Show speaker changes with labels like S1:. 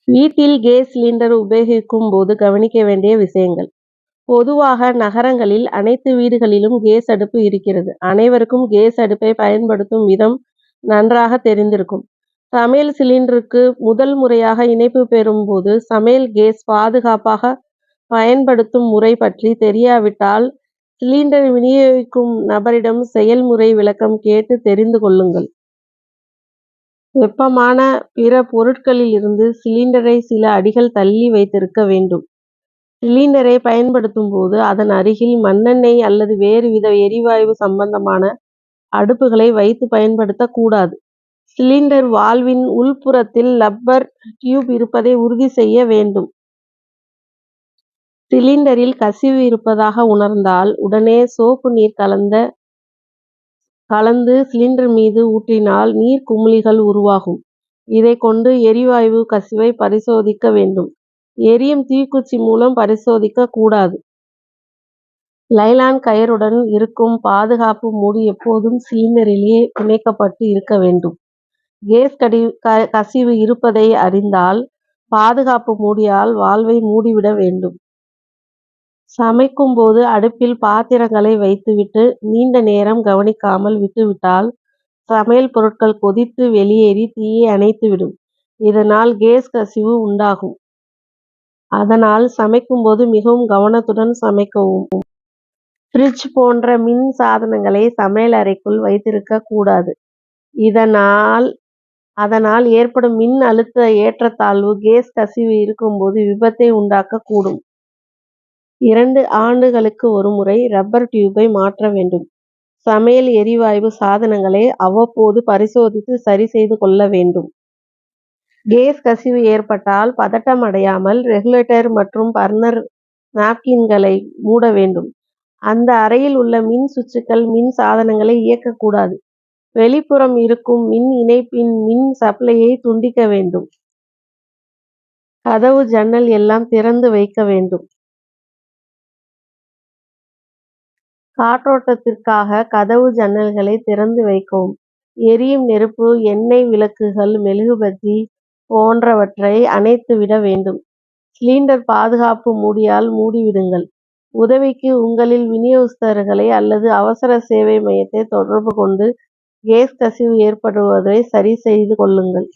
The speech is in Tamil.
S1: வீட்டில் கேஸ் சிலிண்டர் உபயோகிக்கும் போது கவனிக்க வேண்டிய விஷயங்கள். பொதுவாக நகரங்களில் அனைத்து வீடுகளிலும் கேஸ் அடுப்பு இருக்கிறது. அனைவருக்கும் கேஸ் அடுப்பை பயன்படுத்தும் விதம் நன்றாக தெரிந்திருக்கும். சமையல் சிலிண்டருக்கு முதல் முறையாக இணைப்பு பெறும் போது சமையல் கேஸ் பாதுகாப்பாக பயன்படுத்தும் முறை பற்றி தெரியாவிட்டால் சிலிண்டர் விநியோகிக்கும் நபரிடம் செயல்முறை விளக்கம் கேட்டு தெரிந்து கொள்ளுங்கள். வெப்பமான பிற பொருட்களில் இருந்து சிலிண்டரை சில அடிகள் தள்ளி வைத்திருக்க வேண்டும். சிலிண்டரை பயன்படுத்தும் போது அதன் அருகில் மண்ணெண்ணெய் அல்லது வேறுவித எரிவாயு சம்பந்தமான அடுப்புகளை வைத்து பயன்படுத்தக்கூடாது. சிலிண்டர் வால்வின் உள்புறத்தில் ரப்பர் டியூப் இருப்பதை உறுதி செய்ய வேண்டும். சிலிண்டரில் கசிவு இருப்பதாக உணர்ந்தால் உடனே சோப்பு நீர் கலந்து சிலிண்டர் மீது ஊற்றினால் நீர் குமிழிகள் உருவாகும். இதை கொண்டு எரிவாயு கசிவை பரிசோதிக்க வேண்டும். எரியும் தீக்குச்சி மூலம் பரிசோதிக்க கூடாது. லைலான் கயிறுடன் இருக்கும் பாதுகாப்பு மூடி எப்போதும் சிலிண்டரிலேயே பிணைக்கப்பட்டு இருக்க வேண்டும். கேஸ் கசிவு இருப்பதை அறிந்தால் பாதுகாப்பு மூடியால் வால்வை மூடிவிட வேண்டும். சமைக்கும் போது அடுப்பில் பாத்திரங்களை வைத்துவிட்டு நீண்ட நேரம் கவனிக்காமல் விட்டுவிட்டால் சமையல் பொருட்கள் கொதித்து வெளியேறி தீயை அணைத்துவிடும். இதனால் கேஸ் கசிவு உண்டாகும். அதனால் சமைக்கும் போது மிகவும் கவனத்துடன் சமைக்கவும். ஃப்ரிட்ஜ் போன்ற மின் சாதனங்களை சமையல் அறைக்குள் வைத்திருக்க கூடாது. அதனால் ஏற்படும் மின் அழுத்த ஏற்றத்தாழ்வு கேஸ் கசிவு இருக்கும்போது விபத்தை உண்டாக்கக்கூடும். 2 ஆண்டுகளுக்கு ஒருமுறை ரப்பர் டியூபை மாற்ற வேண்டும். சமையல் எரிவாயு சாதனங்களை அவ்வப்போது பரிசோதித்து சரி செய்து கொள்ள வேண்டும். கேஸ் கசிவு ஏற்பட்டால் பதட்டம் அடையாமல் ரெகுலேட்டர் மற்றும் பர்னர் நாப்கின்களை மூட வேண்டும். அந்த அறையில் உள்ள மின் சுவிட்சுகள் மின் சாதனங்களை இயக்கக்கூடாது. வெளிப்புறம் இருக்கும் மின் இணைப்பின் மின் சப்ளையை துண்டிக்க வேண்டும். கதவு ஜன்னல் எல்லாம் திறந்து வைக்க வேண்டும். காற்றோட்டத்திற்காக கதவு ஜன்னல்களை திறந்து வைக்கவும். எரியும் நெருப்பு, எண்ணெய் விளக்குகள், மெழுகுபத்தி போன்றவற்றை அணைத்துவிட வேண்டும். சிலிண்டர் பாதுகாப்பு மூடியால் மூடிவிடுங்கள். உதவிக்கு உங்களின் விநியோகஸ்தர்களை அல்லது அவசர சேவை மையத்தை தொடர்பு கொண்டு கேஸ் கசிவு ஏற்படுவதை சரி செய்து கொள்ளுங்கள்.